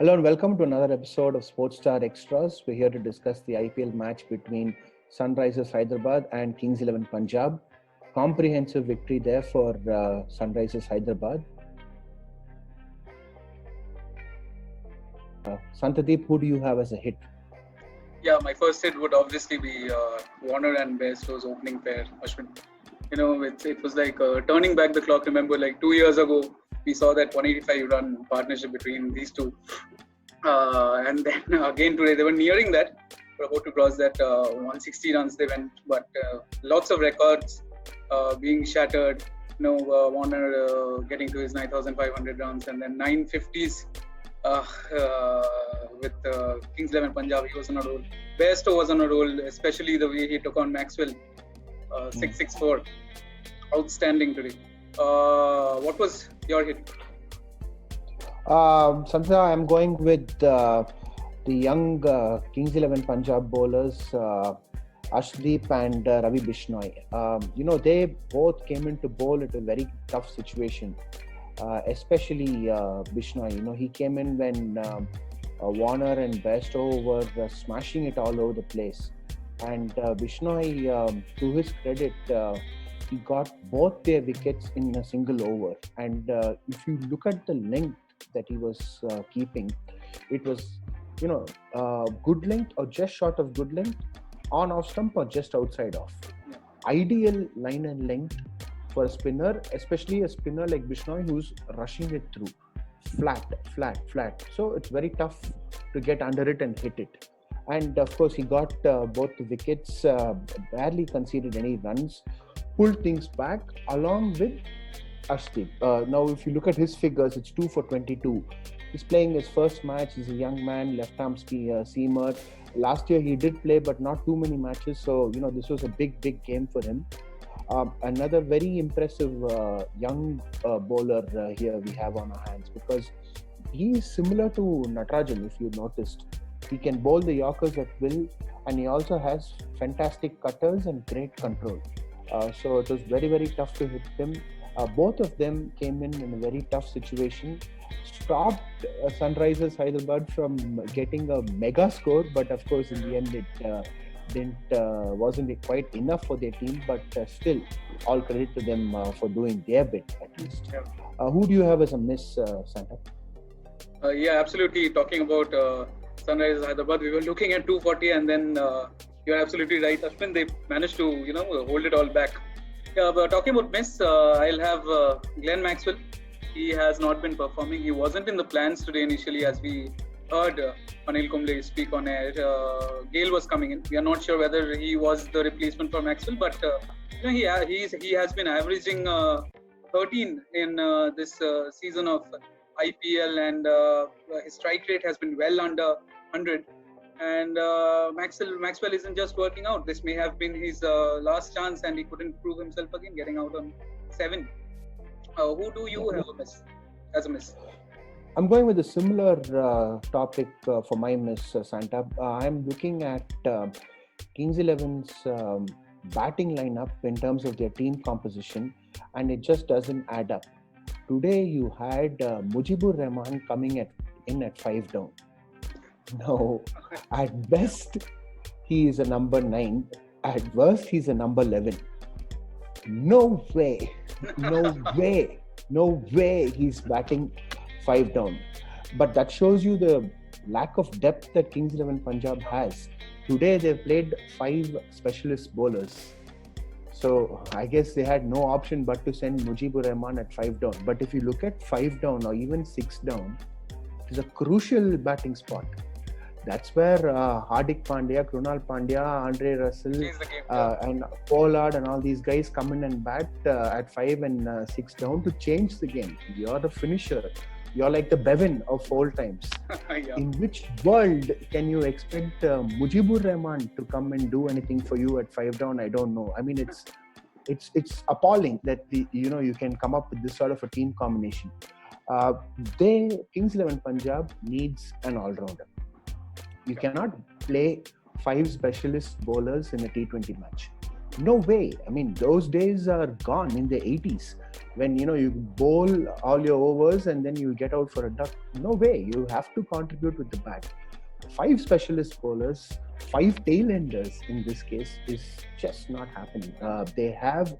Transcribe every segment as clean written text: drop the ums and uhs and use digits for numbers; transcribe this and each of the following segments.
Hello and welcome to another episode of Sports Star Extras. We're here to discuss the IPL match between Sunrisers Hyderabad and Kings 11 Punjab. Comprehensive victory there for Sunrisers Hyderabad. Santadeep, who do you have as a hit? Yeah, my first hit would obviously be Warner and Bairstow's opening pair, Ashwin. It was like turning back the clock. Remember, like 2 years ago, we saw that 185-run partnership between these two. And then again today, they were nearing that. Were about to cross that 160 runs they went. But lots of records being shattered. Warner getting to his 9,500 runs and then 950s. With Kings 11 Punjab, he was on a roll. Bairstow was on a roll, especially the way he took on Maxwell. 664. Outstanding today. What was your hit? Santha, I'm going with the young Kings 11 Punjab bowlers, Ashdeep and Ravi Bishnoi. They both came into bowl at a very tough situation. Especially Bishnoi. He came in when Warner and Bairstow were smashing it all over the place. And Bishnoi, to his credit, he got both their wickets in a single over. And if you look at the length that he was keeping, it was, good length or just short of good length, on off stump or just outside off. Yeah. Ideal line and length for a spinner, especially a spinner like Bishnoi who's rushing it through. Flat. So it's very tough to get under it and hit it. And of course, he got both the wickets, barely conceded any runs, pulled things back along with Ashdeep. Now, if you look at his figures, it's 2 for 22. He's playing his first match. He's a young man, left-arm seamer. Last year he did play, but not too many matches. So, this was a big game for him. Another very impressive young bowler here we have on our hands, because he is similar to Natarajan, if you noticed. He can bowl the Yorkers at will, and he also has fantastic cutters and great control. So it was very tough to hit him. Both of them came in a very tough situation, stopped Sunrisers Hyderabad from getting a mega score, but of course in the end it wasn't quite enough for their team, but still all credit to them for doing their bit at least. Yeah. Who do you have as a miss, Santa? Yeah, absolutely. Talking about Sunrisers Hyderabad, we were looking at 240, and then you're absolutely right, Ashwin. They managed to hold it all back. Yeah, but talking about miss, I'll have Glenn Maxwell. He has not been performing. He wasn't in the plans today initially, as we heard Anil Kumble speak on air. Gale was coming in. We are not sure whether he was the replacement for Maxwell, but he has been averaging 13 in this season of IPL, and his strike rate has been well under 100. And Maxwell isn't just working out. This may have been his last chance, and he couldn't prove himself again, getting out on 7. Who do you have as a miss? I'm going with a similar topic for my miss, Santa. I'm looking at Kings 11's batting lineup in terms of their team composition, and it just doesn't add up. Today you had Mujibur Rahman coming in at 5 down. Now, at best, he is a number 9. At worst, he's a number 11. No way he's batting 5 down. But that shows you the lack of depth that Kings 11 Punjab has. Today, they've played 5 specialist bowlers. So, I guess they had no option but to send Mujibur Rahman at 5 down. But if you look at 5 down or even 6 down, it is a crucial batting spot. That's where Hardik Pandya, Krunal Pandya, Andre Russell, and Pollard and all these guys come in and bat at 5 and 6 down to change the game. You're the finisher. You're like the Bevan of old times. Yeah. In which world can you expect Mujibur Rahman to come and do anything for you at 5 down? I don't know. I mean, it's appalling that you can come up with this sort of a team combination. Kings 11 Punjab needs an all-rounder. You cannot play 5 specialist bowlers in a T20 match. No way. I mean, those days are gone in the 80s. when you bowl all your overs and then you get out for a duck. No way. You have to contribute with the bat. 5 specialist bowlers, 5 tail-enders in this case is just not happening. They have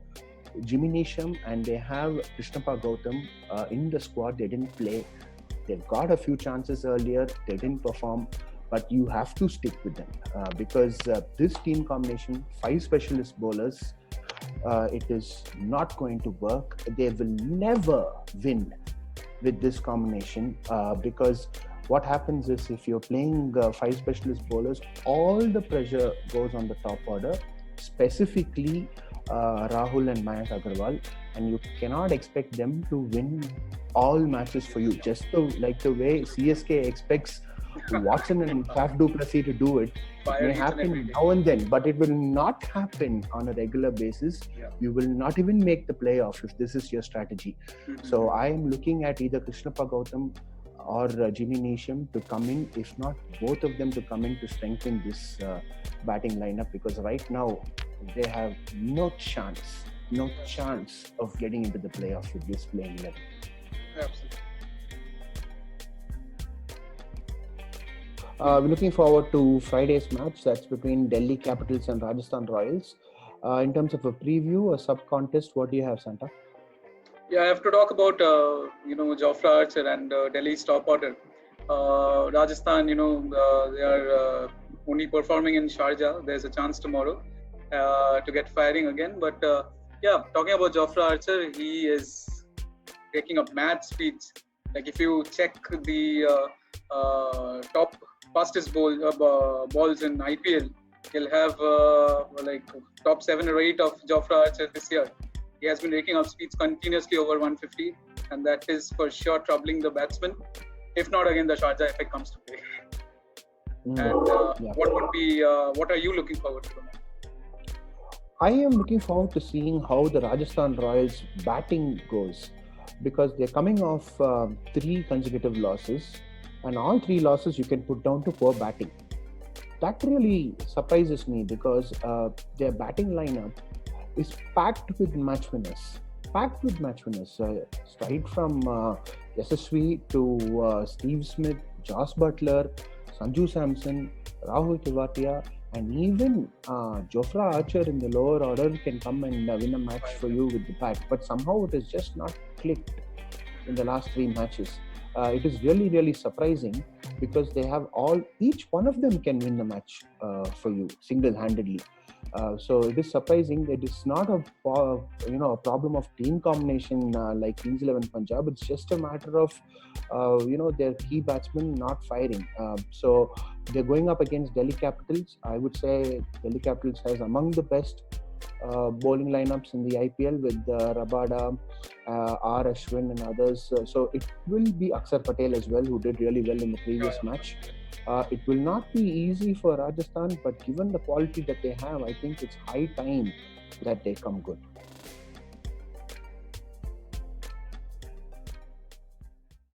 Jimmy Neesham and they have Krishnappa Gautam in the squad. They didn't play. They've got a few chances earlier. They didn't perform. But you have to stick with them because this team combination, 5 specialist bowlers, it is not going to work. They will never win with this combination because what happens is if you're playing 5 specialist bowlers, all the pressure goes on the top order, specifically Rahul and Mayank Agarwal, and you cannot expect them to win all matches for you. Just like the way CSK expects Watson and Faf du Plessis to do it. It may happen now and then, but it will not happen on a regular basis. Yeah. You will not even make the playoff if this is your strategy. Mm-hmm. So I am looking at either Krishnappa Gautam or Jimmy Neesham to come in, if not both of them to come in to strengthen this batting lineup, because right now they have no chance of getting into the playoff with this playing 11. Absolutely. We're looking forward to Friday's match. That's between Delhi Capitals and Rajasthan Royals. In terms of a preview, a sub-contest, what do you have, Santa? Yeah, I have to talk about Jofra Archer and Delhi's top order. Rajasthan, they are only performing in Sharjah. There's a chance tomorrow to get firing again. But talking about Jofra Archer, he is taking up mad speeds. Like if you check the top fastest balls in IPL, he'll have top 7 or 8 of Jofra Archer this year. He has been raking up speeds continuously over 150, and that is for sure troubling the batsman. If not, again, the Sharjah effect comes to play. What are you looking forward to? I am looking forward to seeing how the Rajasthan Royals batting goes, because they're coming off 3 consecutive losses, and all 3 losses you can put down to poor batting. That really surprises me because their batting lineup is packed with match winners. Right from Yashasvi to Steve Smith, Josh Butler, Sanju Samson, Rahul Tewatia, and even Jofra Archer in the lower order can come and win a match for you with the bat. But somehow it has just not clicked in the last 3 matches. It is really, really surprising because they have each one of them can win the match for you single-handedly. So it is surprising. It is not a problem of team combination like Kings 11 Punjab. It's just a matter of their key batsmen not firing. So they're going up against Delhi Capitals. I would say Delhi Capitals has among the best bowling lineups in the IPL with Rabada, R. Ashwin and others. So it will be Akshar Patel as well, who did really well in the previous match. It will not be easy for Rajasthan, but given the quality that they have, I think it's high time that they come good.